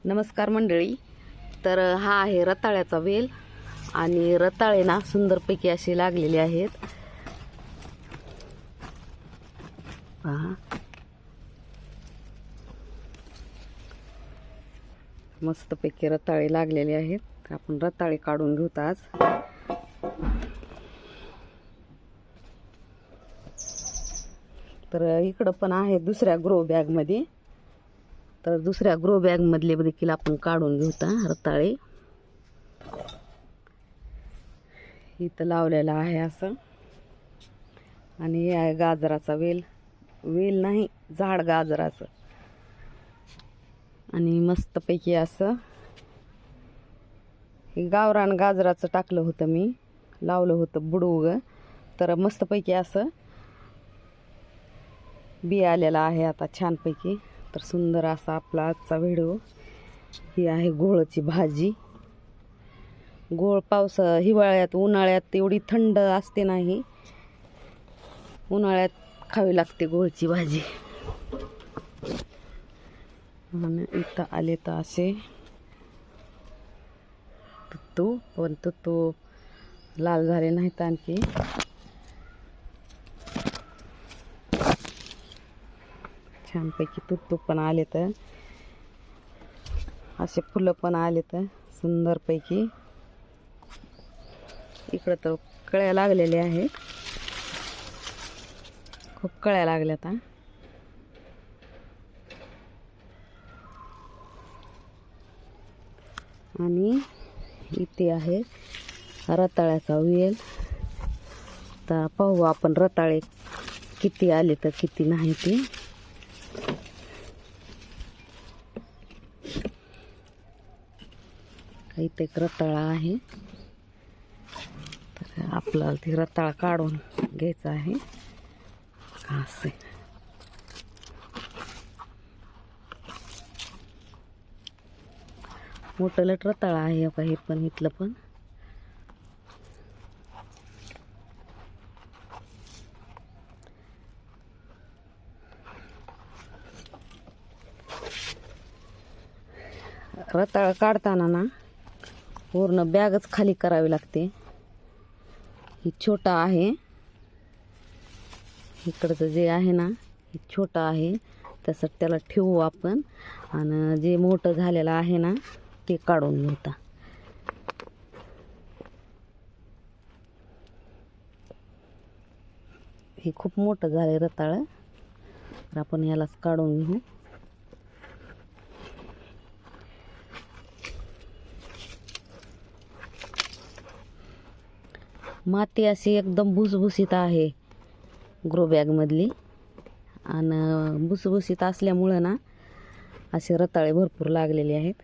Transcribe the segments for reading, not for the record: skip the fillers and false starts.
नमस्कार मंडळी. तर हा आहे रताळ्याचा वेल आणि रताळे ना सुंदरपैकी असे लागलेले आहेत. पहा, मस्तपैकी रताळे लागलेले आहेत. आपण रताळे काढून घेऊत आज. तर इकडं पण आहे दुसऱ्या ग्रो बॅग मध्ये. तर दुसऱ्या ग्रो बॅग मधले देखील आपण काढून घेऊता रताळे. इथं लावलेला आहे असं. आणि हे आहे गाजराचा वेल. वेल नाही, झाड गाजराचं. आणि मस्तपैकी असं हे गावरान गाजराचं टाकलं होतं मी, लावलं होतं बुडूग. तर मस्तपैकी असं बी आलेला आहे आता छानपैकी. तर सुंदर असा आपला आजचा व्हिडिओ. ही आहे घोळची भाजी. घोळ हिवाळ्यात उन्हाळ्यात एवढी थंड असते नाही, उन्हाळ्यात खावी लागते घोळची भाजी. आणि इथं आले तर असे तुत्तू, पण तुत्तू लाल झाले नाहीत आणखी. छानपैकी तुत्तू पण आले तर, असे फुलं पण आले तर सुंदरपैकी. इकडं तर कळ्या लागलेल्या आहेत, खूप कळ्या लागल्यात. आणि इथे आहे रताळ्याचा वेल. तर पाहू आपण रताळे किती आले तर किती नाही ते. इथे एक रताळा आहे, तर आपल्याला ते रताळा काढून घ्यायचा आहे. असं मोठं लट रताळा आहे का हे पण. इथलं पण रताळा काढताना ना पूर्ण बॅगच खाली करावी लागते. ही छोटा आहे, इकडचं जे आहे ना हे छोटा आहे, त्यासाठी त्याला ठेवू आपण. आणि जे मोठं झालेलं आहे ना ते काढून घेता. हे खूप मोठं झाले रताळं, तर आपण यालाच काढून घेऊ. माती अशी एकदम भुसभुशीत आहे ग्रो बॅग मधली. आणि भुसभुशीत असल्यामुळं ना असे रताळे भरपूर लागलेले आहेत.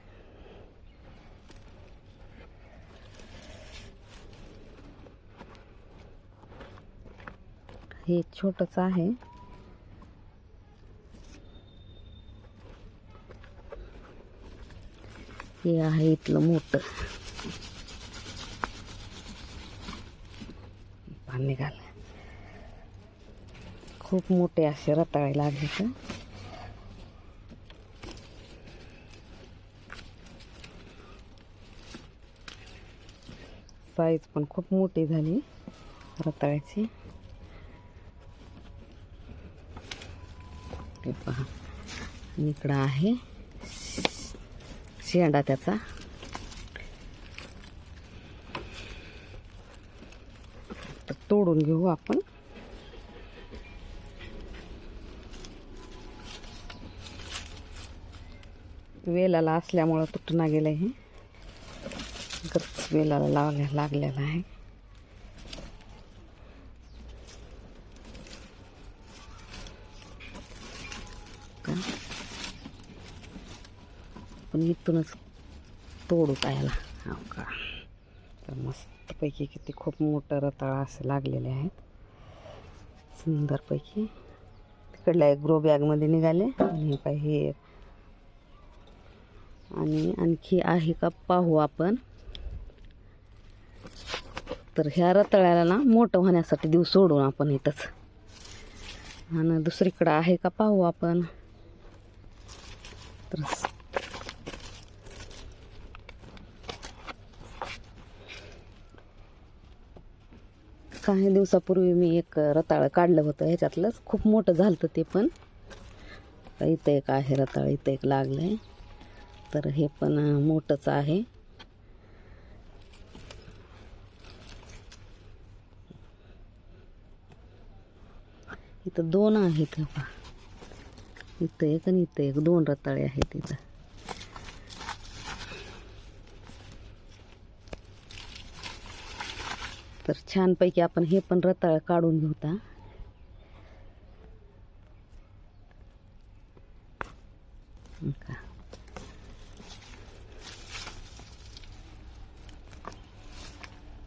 हे छोटंच आहे. हे आहे इथलं मोठं. पाणी घाल. खूप मोठे असे रताळे लागले तर. साईज पण खूप मोठी झाली रताळ्याची. हे पहा, इकडं आहे शेंडा त्याचा. तर तोडून घेऊ आपण. वेलाला असल्यामुळं तुटून गेलं हे. गच वेलाला लागलेला आहे. पण इथूनच तोडू पायाला. हो का. तर मस्तपैकी किती खूप मोठं रताळा असे लागलेले आहेत सुंदरपैकी. तिकडल्या एक ग्रो बॅग मध्ये निघाले. आणि हे आणि आणखी आहे का पाहू आपण. तर ह्या रताळ्याला ना मोठं होण्यासाठी देऊ सोडून आपण इथंच. आणि दुसरीकडं आहे का पाहू आपण. तर काही दिवसापूर्वी मी एक रताळं काढलं होतं ह्याच्यातलंच, खूप मोठं झालं होतं ते पण. इथं एक आहे रताळं, इथं एक लागलंय, तर हे पण मोठंच आहे. इथं 2 आहेत, इथं एक आणि इथं एक, 2 रताळे आहेत इथं. तर छानपैकी आपण हे पण रताळ काढून घेऊता.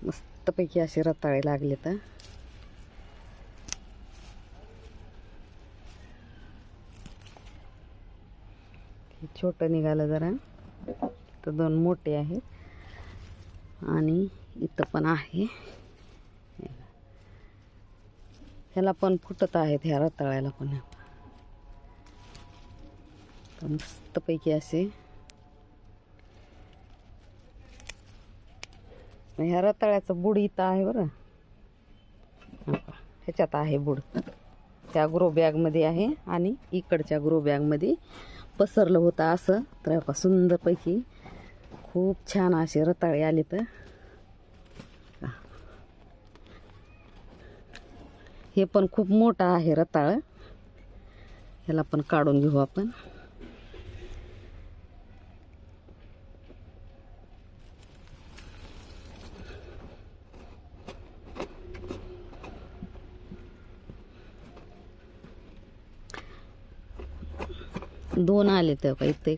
मस्तपैकी असे रताळे लागले तर छोटं निघालं जरा, तर 2 मोठे आहेत आणि इथं पण आहे. ह्याला पण फुटत आहेत, ह्या रताळ्याला पण. तर मस्तपैकी असे ह्या रताळ्याचं बुड इथं आहे बरं, ह्याच्यात आहे बुड. त्या ग्रो बॅगमध्ये आहे आणि इकडच्या ग्रो बॅगमध्ये पसरलं होतं असं. तर सुंदरपैकी खूप छान असे रताळे आले. तर हे पण खूप मोठं आहे रताळ, ह्याला पण काढून घेऊ आपण. दोन आले तर का इथे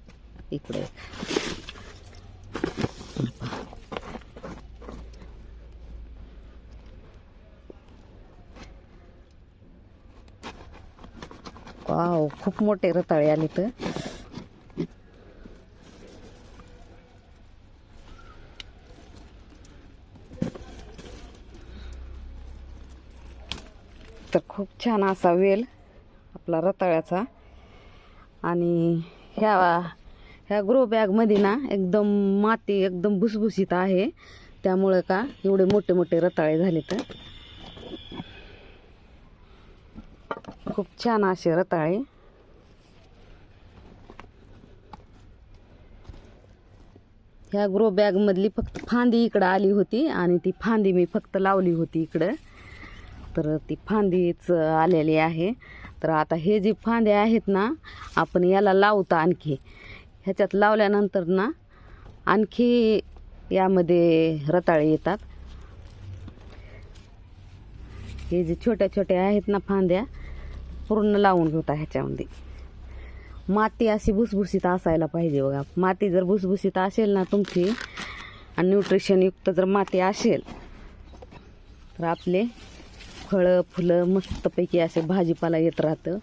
इकडे. वाव, खूप मोठे रताळे आले तर. तर खूप छान असा वेल आपला रताळ्याचा. आणि ह्या ग्रो बॅगमध्ये ना एकदम माती एकदम भुसभुशीत आहे, त्यामुळे का एवढे मोठे मोठे रताळे झाले. तर खूप छान असे रताळे. ह्या ग्रो बॅगमधली फक्त फांदी इकडं आली होती आणि ती फांदी मी फक्त लावली होती इकडं, तर ती फांदीच आलेली आहे. तर आता हे जे फांदे आहेत ना, आपण याला लावता आणखी. ह्याच्यात लावल्यानंतर ना आणखी यामध्ये रताळे येतात. हे जे छोट्या छोट्या आहेत ना फांद्या, पूर्ण लावून घेता ह्याच्यामध्ये. माती अशी भुसभुशीत असायला पाहिजे बघा. माती जर भुसभुशीत असेल ना तुमची आणि न्यूट्रिशनयुक्त जर माती असेल, तर आपले फळं फुलं मस्तपैकी असे भाजीपाला येत राहतं.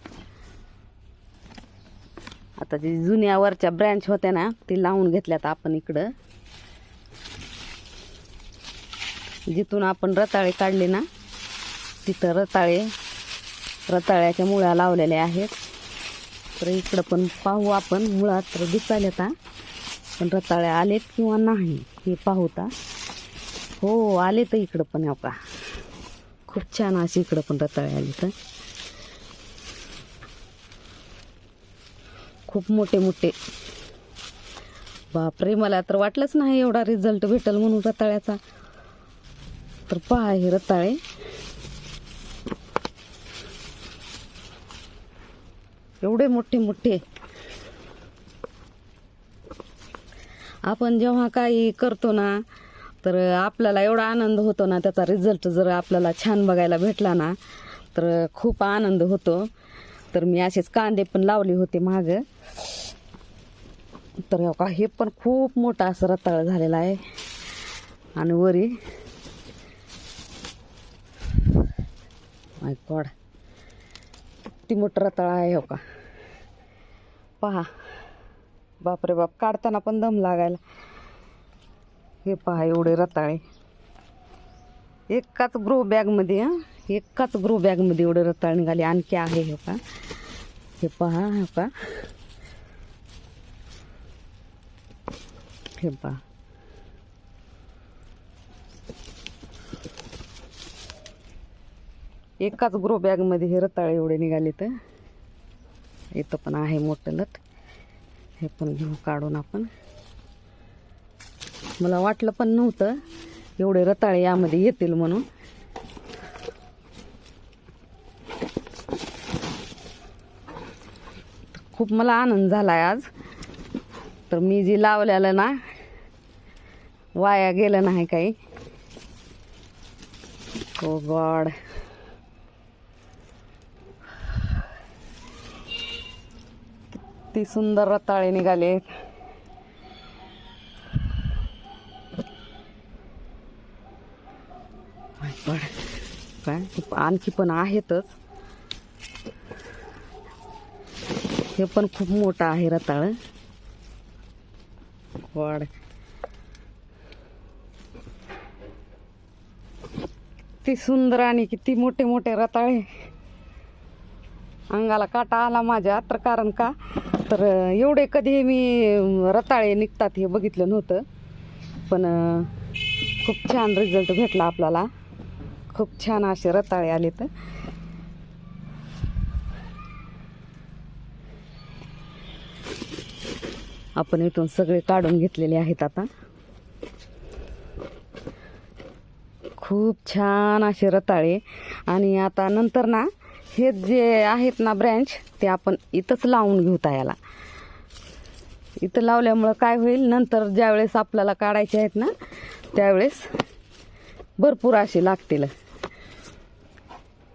आता जे जुन्यावरच्या ब्रँच होत्या ना, ते लावून घेतल्यात आपण इकडं. जिथून आपण रताळे काढले ना, तिथं रताळ्याच्या मुळ्या लावलेल्या आहेत. तर इकडं पण पाहू आपण, मुळात तर दिसायला आता, पण रताळे आलेत किंवा नाही हे पाहूता. हो आले तर इकडं पण हो का, खूप छान अशी इकडं पण रताळे आले. तर खूप मोठे मोठे. बापरे, मला तर वाटलंच नाही एवढा रिझल्ट भेटेल म्हणून रताळ्याचा. तर पहा हे रताळे एवढे मोठे मोठे. आपण जेव्हा काही करतो ना, तर आपल्याला एवढा आनंद होतो ना, त्याचा रिझल्ट जर आपल्याला छान बघायला भेटला ना, तर खूप आनंद होतो. तर मी असेच कांदे पण लावले होते माग. तर हे पण खूप मोठा असं रताळ झालेला आहे. आणि वरी माय गॉड, किती मोठं रताळ आहे हो का. पहा, बापरे बाप, काढताना पण दम लागायला. हे पहा एवढे रताळे एकाच ग्रो बॅगमध्ये. एकाच ग्रो बॅगमध्ये एवढे रताळे निघाले. आणखी आहे हे का, हे पहा, हे का, हे पहा. एकाच ग्रो बॅगमध्ये हे रताळे एवढे निघाले. तर इथं पण आहे मोठं लट, हे पण घेऊ काढून आपण. मला वाटलं पण नव्हतं एवढे रताळे यामध्ये येतील म्हणून. खूप मला आनंद झालाय आज. तर मी जी लावलेलं ना वाया गेलं नाही काही. ओ गॉड, किती सुंदर रताळे निघाले. काय आणखी पण आहेतच. हे पण खूप मोठं आहे रताळ. वाढ, किती सुंदर आणि किती मोठे मोठे रताळे. अंगाला काटा आला माझ्या. तर कारण का तर एवढे कधी मी रताळे निघतात हे बघितलं नव्हतं. पण खूप छान रिझल्ट भेटला आपल्याला. खूप छान असे रताळे आले. तर आपण इथून सगळे काढून घेतलेले आहेत. आता खूप छान असे रताळे. आणि आता नंतर ना हे जे आहेत ना ब्रँच, ते आपण इथंच लावून घेऊ. याला इथं लावल्यामुळं काय होईल, नंतर ज्यावेळेस आपल्याला काढायचे आहेत ना त्यावेळेस भरपूर असे लागतील.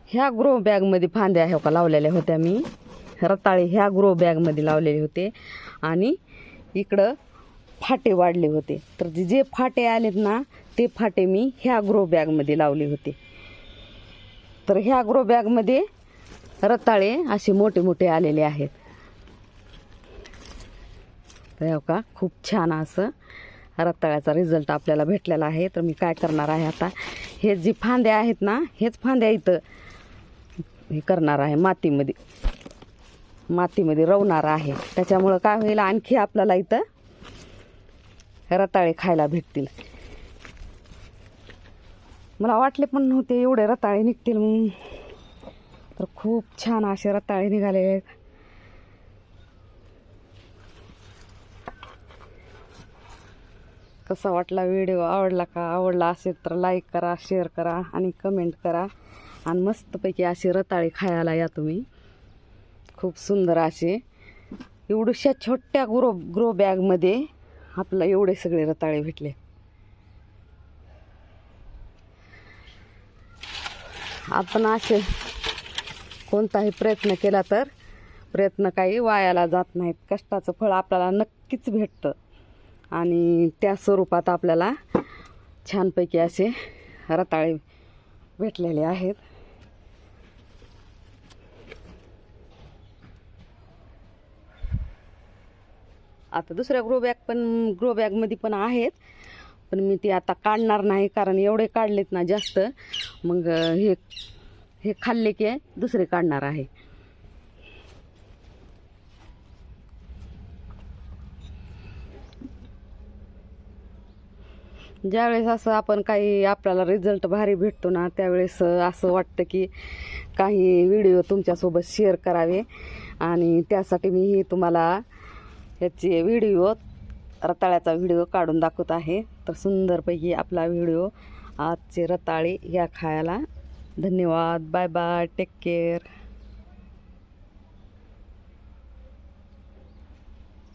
ह्या ग्रो बॅगमध्ये फांद्या ह्या का लावलेल्या होत्या मी. रताळे ह्या ग्रो बॅगमध्ये लावलेले होते. आणि इकडं फाटे वाढले होते. तर जे फाटे आलेत ना ते फाटे मी ह्या ग्रो बॅगमध्ये लावले होते. तर ह्या ग्रो बॅगमध्ये रताळे असे मोठे मोठे आलेले आहेत. तर का खूप छान असं रताळ्याचा रिझल्ट आपल्याला भेटलेला आहे. तर मी काय करणार आहे आता, हे जी फांद्या आहेत ना हेच फांद्या इथं हे करणार आहे, मातीमध्ये रवणार आहे. त्याच्यामुळं काय होईल, आणखी आपल्याला इथं रताळे खायला भेटतील. मला वाटले पण नव्हते एवढे रताळे निघतील म्हणून. तर खूप छान असे रताळे निघाले आहेत. कसा वाटला व्हिडिओ, आवडला का? आवडला असेल तर लाईक करा, शेअर करा आणि कमेंट करा. आणि मस्तपैकी असे रताळे खायला या तुम्ही. खूप सुंदर असे एवढ्याशा छोट्या ग्रो बॅगमध्ये आपल्याला एवढे सगळे रताळे भेटले. आपण असे कोणताही प्रयत्न केला तर प्रयत्न काही वायाला जात नाहीत. कष्टाचं फळ आपल्याला नक्कीच भेटतं. आणि त्या स्वरूपात आपल्याला छानपैकी असे रताळे भेटलेले आहेत. आता दुसऱ्या ग्रो बॅगमध्ये पण आहेत. पण मी ती आता काढणार नाही, कारण एवढे काढलेत ना जास्त. मग हे खाल्ले की दुसरे काढणार आहे. ज्यावेळेस असं आपण काही आपल्याला रिझल्ट भारी भेटतो ना त्यावेळेस असं वाटतं की काही व्हिडिओ तुमच्यासोबत शेअर करावे. आणि त्यासाठी मी तुम्हाला ह्याचे रताळ्याचा व्हिडिओ काढून दाखवत आहे. तर सुंदरपैकी आपला व्हिडिओ आजचे रताळे या खायला. धन्यवाद. Bye bye. Take care.